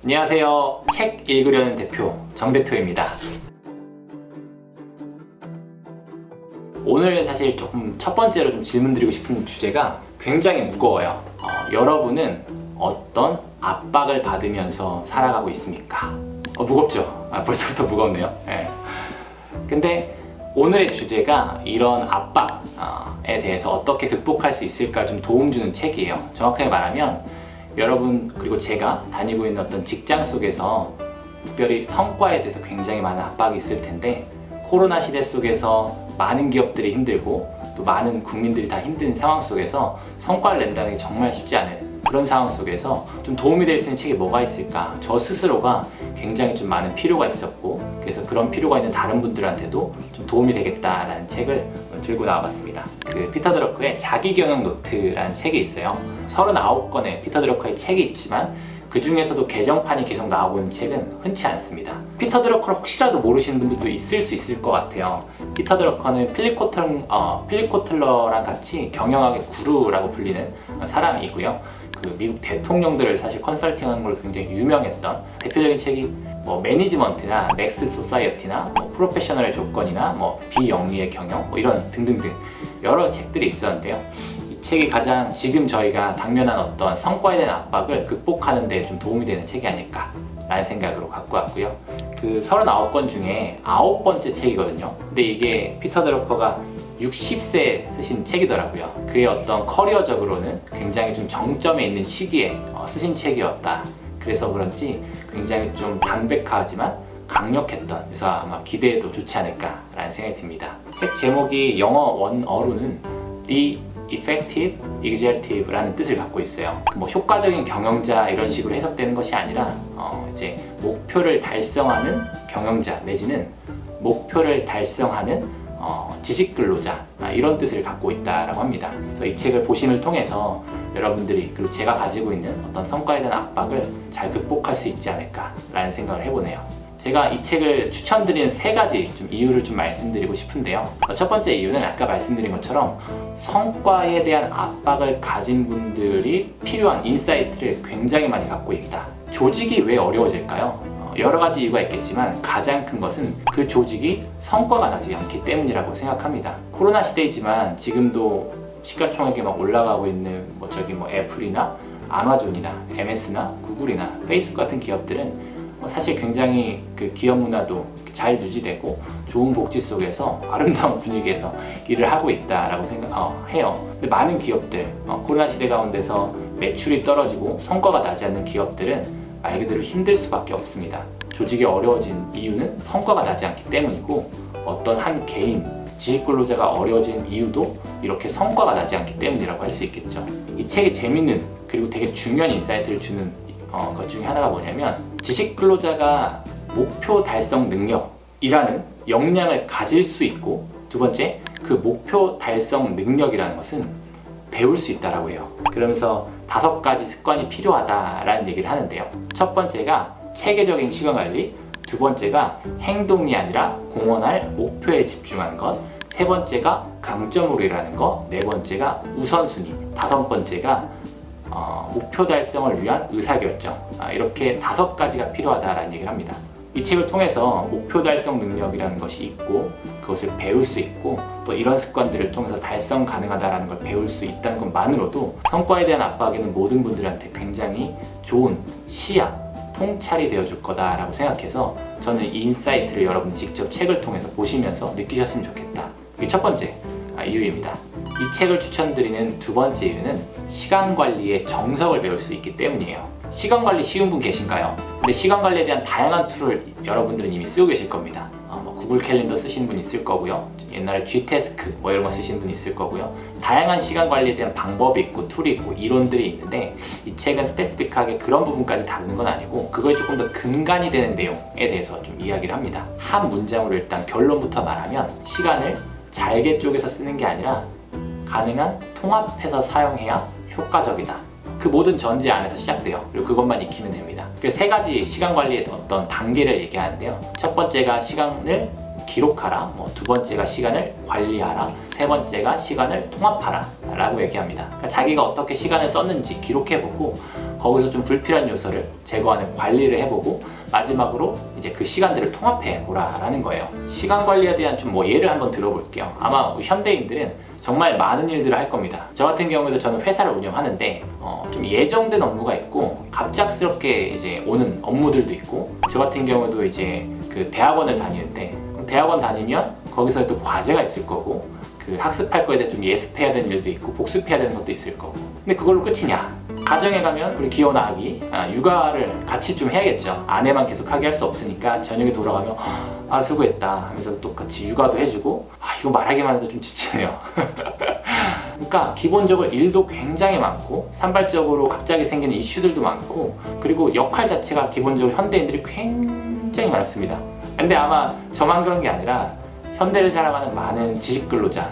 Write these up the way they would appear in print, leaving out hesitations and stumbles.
안녕하세요. 책 읽으려는 대표 정대표입니다. 오늘 사실 조금 첫 번째로 좀 질문드리고 싶은 주제가 굉장히 무거워요. 여러분은 어떤 압박을 받으면서 살아가고 있습니까? 무겁죠? 벌써부터 무겁네요. 네. 근데 오늘의 주제가 이런 압박에 대해서 어떻게 극복할 수 있을까 좀 도움 주는 책이에요. 정확하게 말하면 여러분 그리고 제가 다니고 있는 어떤 직장 속에서 특별히 성과에 대해서 굉장히 많은 압박이 있을 텐데 코로나 시대 속에서 많은 기업들이 힘들고 또 많은 국민들이 다 힘든 상황 속에서 성과를 낸다는 게 정말 쉽지 않은 그런 상황 속에서 좀 도움이 될 수 있는 책이 뭐가 있을까? 저 스스로가 굉장히 좀 많은 필요가 있었고 그래서 그런 필요가 있는 다른 분들한테도 좀 도움이 되겠다라는 책을 들고 나와봤습니다. 그 피터 드러커의 자기경영 노트라는 책이 있어요. 39권의 피터 드러커의 책이 있지만 그 중에서도 개정판이 계속 나오고 있는 책은 흔치 않습니다. 피터 드러커를 혹시라도 모르시는 분들도 있을 수 있을 것 같아요. 피터 드러커는 필립 코틀러랑 같이 경영학의 구루라고 불리는 사람이고요. 그 미국 대통령들을 사실 컨설팅하는 걸로 굉장히 유명했던 대표적인 책이 뭐 매니지먼트나 넥스트 소사이어티나 뭐 프로페셔널의 조건이나 뭐 비영리의 경영 뭐 이런 등등등 여러 책들이 있었는데요. 이 책이 가장 지금 저희가 당면한 어떤 성과에 대한 압박을 극복하는 데 좀 도움이 되는 책이 아닐까라는 생각으로 갖고 왔고요. 그 39권 중에 9번째 책이거든요. 근데 이게 피터 드러커가 60세에 쓰신 책이더라고요. 그의 어떤 커리어적으로는 굉장히 좀 정점에 있는 시기에 쓰신 책이었다. 그래서 그런지 굉장히 좀 담백하지만 강력했던, 그래서 아마 기대해도 좋지 않을까라는 생각이 듭니다. 책 제목이 영어 원어로는 The Effective Executive라는 뜻을 갖고 있어요. 뭐 효과적인 경영자 이런 식으로 해석되는 것이 아니라 이제 목표를 달성하는 경영자 내지는 목표를 달성하는 지식근로자 이런 뜻을 갖고 있다라고 합니다. 그래서 이 책을 보심을 통해서 여러분들이 그리고 제가 가지고 있는 어떤 성과에 대한 압박을 잘 극복할 수 있지 않을까라는 생각을 해보네요. 제가 이 책을 추천드리는 3가지 좀 이유를 좀 말씀드리고 싶은데요. 첫 번째 이유는 아까 말씀드린 것처럼 성과에 대한 압박을 가진 분들이 필요한 인사이트를 굉장히 많이 갖고 있다. 조직이 왜 어려워질까요? 여러 가지 이유가 있겠지만 가장 큰 것은 그 조직이 성과가 나지 않기 때문이라고 생각합니다. 코로나 시대이지만 지금도 시가총액이 막 올라가고 있는 뭐 애플이나 아마존이나 MS나 구글이나 페이스북 같은 기업들은 사실 굉장히 그 기업 문화도 잘 유지되고 좋은 복지 속에서 아름다운 분위기에서 일을 하고 있다라고 생각해요. 근데 많은 기업들 코로나 시대 가운데서 매출이 떨어지고 성과가 나지 않는 기업들은 말 그대로 힘들 수밖에 없습니다. 조직이 어려워진 이유는 성과가 나지 않기 때문이고 어떤 한 개인 지식근로자가 어려워진 이유도 이렇게 성과가 나지 않기 때문이라고 할 수 있겠죠. 이 책이 재밌는 그리고 되게 중요한 인사이트를 주는 것 중에 하나가 뭐냐면 지식근로자가 목표 달성 능력이라는 역량을 가질 수 있고 두 번째 그 목표 달성 능력이라는 것은 배울 수 있다라고 해요. 그러면서 5가지 습관이 필요하다라는 얘기를 하는데요. 첫 번째가 체계적인 시간관리, 두 번째가 행동이 아니라 공헌할 목표에 집중하는 것, 세 번째가 강점으로 일하는 것, 네 번째가 우선순위, 5번째가 목표 달성을 위한 의사결정. 이렇게 5가지가 필요하다라는 얘기를 합니다. 이 책을 통해서 목표 달성 능력이라는 것이 있고 그것을 배울 수 있고 또 이런 습관들을 통해서 달성 가능하다는 걸 배울 수 있다는 것만으로도 성과에 대한 압박에는 모든 분들한테 굉장히 좋은 시야, 통찰이 되어줄 거다라고 생각해서 저는 이 인사이트를 여러분 직접 책을 통해서 보시면서 느끼셨으면 좋겠다. 이게 첫 번째 이유입니다. 이 책을 추천드리는 두 번째 이유는 시간관리의 정석을 배울 수 있기 때문이에요. 시간관리 쉬운 분 계신가요? 근데 시간관리에 대한 다양한 툴을 여러분들은 이미 쓰고 계실 겁니다. 구글 캘린더 쓰시는 분 있을 거고요. 옛날에 G태스크 이런 거 쓰시는 분 있을 거고요. 다양한 시간관리에 대한 방법이 있고 툴이 있고 이론들이 있는데 이 책은 스페시픽하게 그런 부분까지 다루는 건 아니고 그거에 조금 더 근간이 되는 내용에 대해서 좀 이야기를 합니다. 한 문장으로 일단 결론부터 말하면 시간을 잘게 쪼개서 쓰는 게 아니라 가능한 통합해서 사용해야 효과적이다. 그 모든 전제 안에서 시작돼요. 그리고 그것만 익히면 됩니다. 그래서 3가지 시간 관리의 어떤 단계를 얘기하는데요. 첫 번째가 시간을 기록하라, 두 번째가 시간을 관리하라, 세 번째가 시간을 통합하라 라고 얘기합니다. 그러니까 자기가 어떻게 시간을 썼는지 기록해보고 거기서 좀 불필요한 요소를 제거하는 관리를 해보고 마지막으로 이제 그 시간들을 통합해 보라라는 거예요. 시간 관리에 대한 좀 뭐 예를 한번 들어볼게요. 아마 현대인들은 정말 많은 일들을 할 겁니다. 저 같은 경우에도 저는 회사를 운영하는데 좀 예정된 업무가 있고 갑작스럽게 이제 오는 업무들도 있고, 저 같은 경우도 이제 그 대학원을 다니는데 대학원 다니면 거기서 또 과제가 있을 거고, 그 학습할 거에 대해 좀 예습해야 되는 일도 있고 복습해야 되는 것도 있을 거고. 근데 그걸로 끝이냐? 가정에 가면 우리 귀여운 아기 육아를 같이 좀 해야겠죠. 아내만 계속 하게 할 수 없으니까 저녁에 돌아가면 아 수고했다 하면서 똑같이 육아도 해주고, 이거 말하기만 해도 좀 지치네요. 그러니까 기본적으로 일도 굉장히 많고 산발적으로 갑자기 생기는 이슈들도 많고, 그리고 역할 자체가 기본적으로 현대인들이 굉장히 많습니다. 근데 아마 저만 그런 게 아니라 현대를 살아가는 많은 지식근로자,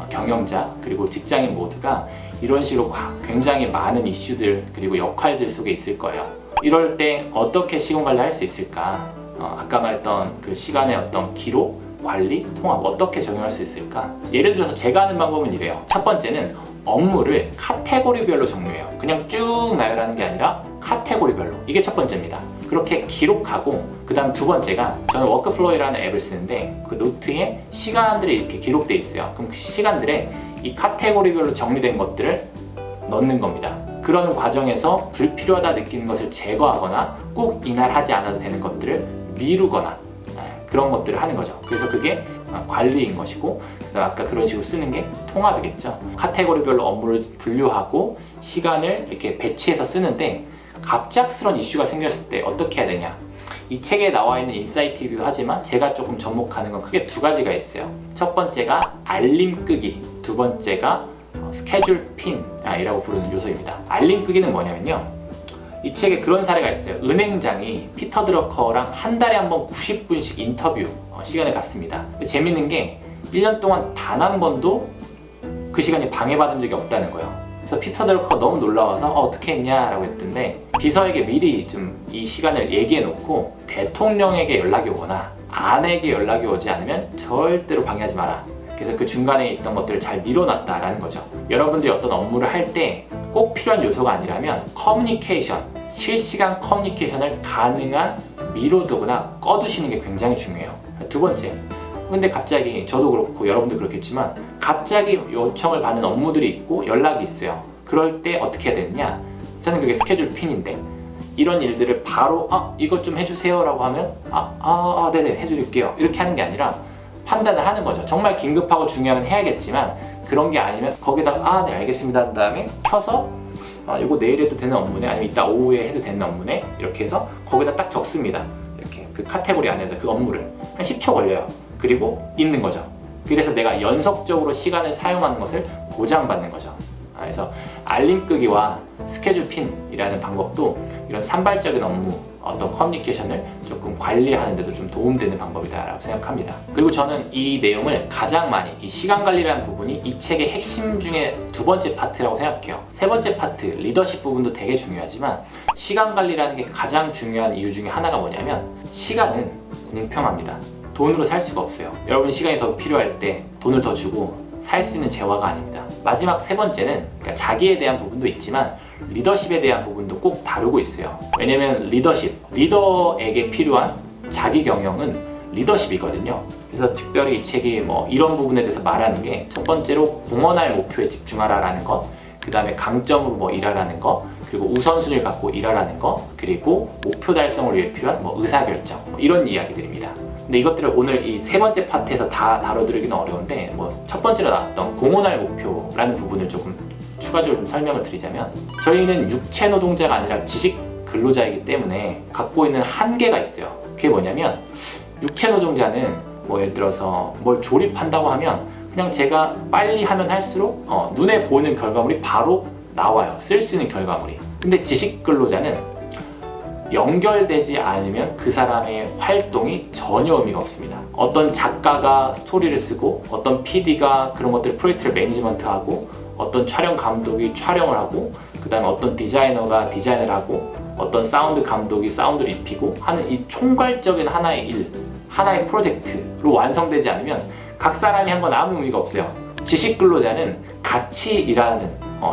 경영자, 그리고 직장인 모두가 이런 식으로 굉장히 많은 이슈들 그리고 역할들 속에 있을 거예요. 이럴 때 어떻게 시간 관리할 수 있을까? 아까 말했던 그 시간의 어떤 기록, 관리, 통합 어떻게 적용할 수 있을까? 예를 들어서 제가 하는 방법은 이래요. 첫 번째는 업무를 카테고리별로 정리해요. 그냥 쭉 나열하는 게 아니라 카테고리별로. 이게 첫 번째입니다. 그렇게 기록하고, 그 다음 두 번째가 저는 워크플로우라는 앱을 쓰는데 그 노트에 시간들이 이렇게 기록돼 있어요. 그럼 그 시간들에 이 카테고리별로 정리된 것들을 넣는 겁니다. 그런 과정에서 불필요하다 느끼는 것을 제거하거나 꼭 이날 하지 않아도 되는 것들을 미루거나 그런 것들을 하는 거죠. 그래서 그게 관리인 것이고, 그다음 아까 그런 식으로 쓰는 게 통합이겠죠. 카테고리별로 업무를 분류하고 시간을 이렇게 배치해서 쓰는데, 갑작스런 이슈가 생겼을 때 어떻게 해야 되냐? 이 책에 나와 있는 인사이트이기도 하지만 제가 조금 접목하는 건 크게 두 가지가 있어요. 첫 번째가 알림 끄기, 두 번째가 스케줄 핀이라고 부르는 요소입니다. 알림 끄기는 뭐냐면요, 이 책에 그런 사례가 있어요. 은행장이 피터 드러커랑 한 달에 한 번 90분씩 인터뷰 시간을 갖습니다. 재밌는 게 1년 동안 단 한 번도 그 시간이 방해받은 적이 없다는 거예요. 그래서 피터 드러커가 너무 놀라워서 어떻게 했냐라고 했던데, 비서에게 미리 좀 이 시간을 얘기해 놓고 대통령에게 연락이 오거나 아내에게 연락이 오지 않으면 절대로 방해하지 마라. 그래서 그 중간에 있던 것들을 잘 미뤄놨다라는 거죠. 여러분들이 어떤 업무를 할 때 꼭 필요한 요소가 아니라면 커뮤니케이션, 실시간 커뮤니케이션을 가능한 미뤄두거나 꺼두시는 게 굉장히 중요해요. 두 번째, 근데 갑자기 저도 그렇고 여러분도 그렇겠지만 갑자기 요청을 받는 업무들이 있고 연락이 있어요. 그럴 때 어떻게 해야 되느냐? 저는 그게 스케줄 핀인데, 이런 일들을 바로 이것 좀 해주세요 라고 하면 네네 해드릴게요 이렇게 하는 게 아니라 판단을 하는 거죠. 정말 긴급하고 중요하면 해야겠지만, 그런 게 아니면 거기다가 네 알겠습니다 한 다음에 켜서 이거 내일 해도 되는 업무네, 아니면 이따 오후에 해도 되는 업무네, 이렇게 해서 거기다 딱 적습니다. 이렇게 그 카테고리 안에다 그 업무를 한 10초 걸려요. 그리고 있는 거죠. 그래서 내가 연속적으로 시간을 사용하는 것을 보장받는 거죠. 그래서 알림 끄기와 스케줄 핀이라는 방법도 이런 산발적인 업무, 어떤 커뮤니케이션을 조금 관리하는 데도 좀 도움되는 방법이다라고 생각합니다. 그리고 저는 이 내용을 가장 많이, 이 시간 관리라는 부분이 이 책의 핵심 중에 두 번째 파트라고 생각해요. 세 번째 파트, 리더십 부분도 되게 중요하지만 시간 관리라는 게 가장 중요한 이유 중에 하나가 뭐냐면, 시간은 공평합니다. 돈으로 살 수가 없어요. 여러분 시간이 더 필요할 때 돈을 더 주고 살 수 있는 재화가 아닙니다. 마지막 세 번째는, 그러니까 자기에 대한 부분도 있지만 리더십에 대한 부분도 꼭 다루고 있어요. 왜냐면 리더에게 필요한 자기 경영은 리더십이거든요. 그래서 특별히 이 책이 이런 부분에 대해서 말하는 게, 첫 번째로 공헌할 목표에 집중하라라는 것, 그 다음에 강점으로 일하라는 것, 그리고 우선순위를 갖고 일하라는 것, 그리고 목표 달성을 위해 필요한 의사결정, 이런 이야기들입니다. 근데 이것들을 오늘 이 세 번째 파트에서 다 다뤄드리기는 어려운데, 첫 번째로 나왔던 공헌할 목표라는 부분을 조금 추가적으로 좀 설명을 드리자면, 저희는 육체 노동자가 아니라 지식 근로자이기 때문에 갖고 있는 한계가 있어요. 그게 뭐냐면, 육체 노동자는 예를 들어서 뭘 조립한다고 하면 그냥 제가 빨리 하면 할수록 눈에 보이는 결과물이 바로 나와요. 쓸 수 있는 결과물이. 근데 지식 근로자는 연결되지 않으면 그 사람의 활동이 전혀 의미가 없습니다. 어떤 작가가 스토리를 쓰고, 어떤 PD가 그런 것들을 프로젝트를 매니지먼트하고, 어떤 촬영 감독이 촬영을 하고, 그 다음에 어떤 디자이너가 디자인을 하고, 어떤 사운드 감독이 사운드를 입히고 하는 이 총괄적인 하나의 일, 하나의 프로젝트로 완성되지 않으면 각 사람이 한 건 아무 의미가 없어요. 지식 근로자는 같이 일하는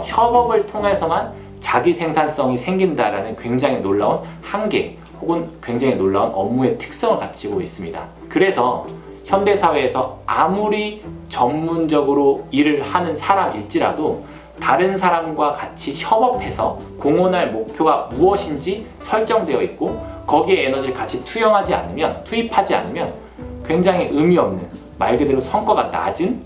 협업을 통해서만 자기 생산성이 생긴다라는 굉장히 놀라운 한계 혹은 굉장히 놀라운 업무의 특성을 가지고 있습니다. 그래서 현대사회에서 아무리 전문적으로 일을 하는 사람일지라도 다른 사람과 같이 협업해서 공헌할 목표가 무엇인지 설정되어 있고 거기에 에너지를 같이 투입하지 않으면 굉장히 의미 없는, 말 그대로 성과가 낮은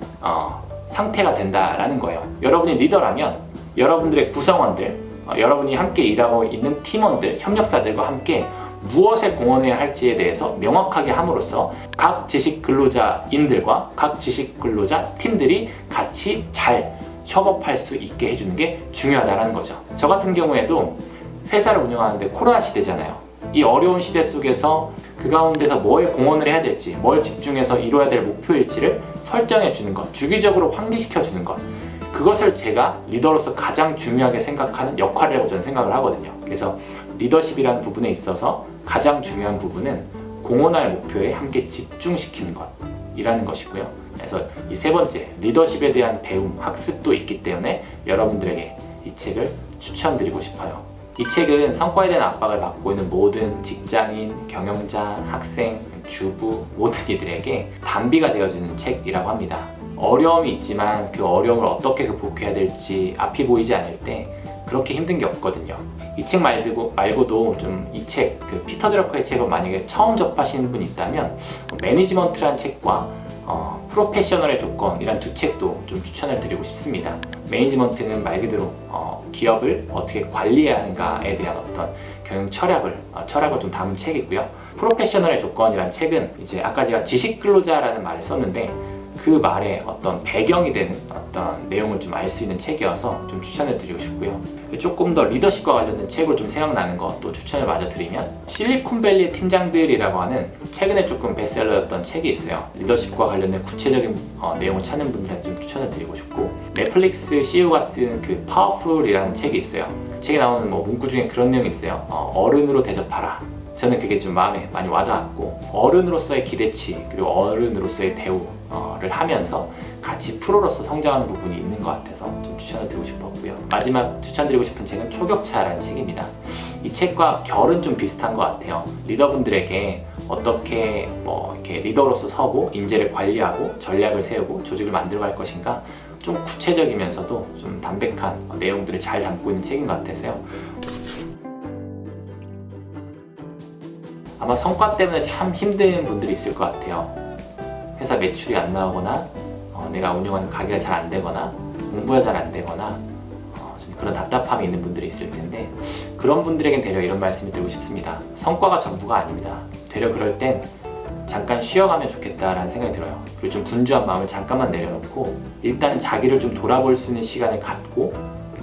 상태가 된다라는 거예요. 여러분이 리더라면 여러분들의 구성원들, 여러분이 함께 일하고 있는 팀원들, 협력사들과 함께 무엇에 공헌해야 할지에 대해서 명확하게 함으로써 각 지식 근로자인들과 각 지식 근로자 팀들이 같이 잘 협업할 수 있게 해주는 게 중요하다는 거죠. 저 같은 경우에도 회사를 운영하는데 코로나 시대잖아요. 이 어려운 시대 속에서 그 가운데서 뭐에 공헌을 해야 될지, 뭘 집중해서 이뤄야 될 목표일지를 설정해 주는 것, 주기적으로 환기시켜 주는 것, 그것을 제가 리더로서 가장 중요하게 생각하는 역할이라고 저는 생각을 하거든요. 그래서 리더십이라는 부분에 있어서 가장 중요한 부분은 공헌할 목표에 함께 집중시키는 것이라는 것이고요. 그래서 이 세 번째, 리더십에 대한 배움, 학습도 있기 때문에 여러분들에게 이 책을 추천드리고 싶어요. 이 책은 성과에 대한 압박을 받고 있는 모든 직장인, 경영자, 학생, 주부 모든 이들에게 단비가 되어주는 책이라고 합니다. 어려움이 있지만 그 어려움을 어떻게 극복해야 될지 앞이 보이지 않을 때 그렇게 힘든 게 없거든요. 이 책 말고도 좀 이 책, 그 피터 드러커의 책을 만약에 처음 접하시는 분이 있다면 매니지먼트라는 책과 프로페셔널의 조건이란 두 책도 좀 추천을 드리고 싶습니다. 매니지먼트는 말 그대로 기업을 어떻게 관리해야 하는가에 대한 어떤 경영 철학을 좀 담은 책이고요. 프로페셔널의 조건이란 책은 이제 아까 제가 지식 근로자라는 말을 썼는데 그 말에 어떤 배경이 되는 어떤 내용을 좀 알 수 있는 책이어서 좀 추천을 드리고 싶고요. 조금 더 리더십과 관련된 책으로 좀 생각나는 것도 추천을 마저 드리면 실리콘밸리 팀장들이라고 하는 최근에 조금 베스트셀러였던 책이 있어요. 리더십과 관련된 구체적인 내용을 찾는 분들한테 좀 추천을 드리고 싶고, 넷플릭스 CEO가 쓴 그 파워풀이라는 책이 있어요. 그 책에 나오는 문구 중에 그런 내용이 있어요. 어른으로 대접하라. 저는 그게 좀 마음에 많이 와닿았고, 어른으로서의 기대치 그리고 어른으로서의 대우를 하면서 같이 프로로서 성장하는 부분이 있는 것 같아서 좀 추천을 드리고 싶었고요. 마지막 추천드리고 싶은 책은 초격차라는 책입니다. 이 책과 결은 좀 비슷한 것 같아요. 리더분들에게 어떻게 이렇게 리더로서 서고 인재를 관리하고 전략을 세우고 조직을 만들어갈 것인가, 좀 구체적이면서도 좀 담백한 내용들을 잘 담고 있는 책인 것 같아서요. 아마 성과 때문에 참 힘든 분들이 있을 것 같아요. 회사 매출이 안 나오거나 내가 운영하는 가게가 잘 안 되거나 공부가 잘 안 되거나 좀 그런 답답함이 있는 분들이 있을 텐데, 그런 분들에겐 되려 이런 말씀을 드리고 싶습니다. 성과가 전부가 아닙니다. 되려 그럴 땐 잠깐 쉬어가면 좋겠다라는 생각이 들어요. 그리고 좀 분주한 마음을 잠깐만 내려놓고 일단 자기를 좀 돌아볼 수 있는 시간을 갖고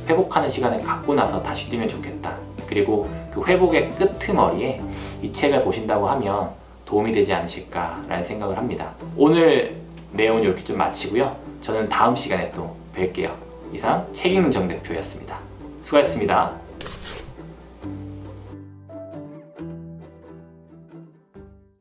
회복하는 시간을 갖고 나서 다시 뛰면 좋겠다. 그리고 그 회복의 끄트머리에 이 책을 보신다고 하면 도움이 되지 않으실까라는 생각을 합니다. 오늘 내용은 이렇게 좀 마치고요. 저는 다음 시간에 또 뵐게요. 이상 책 읽는 정 대표였습니다. 수고하셨습니다.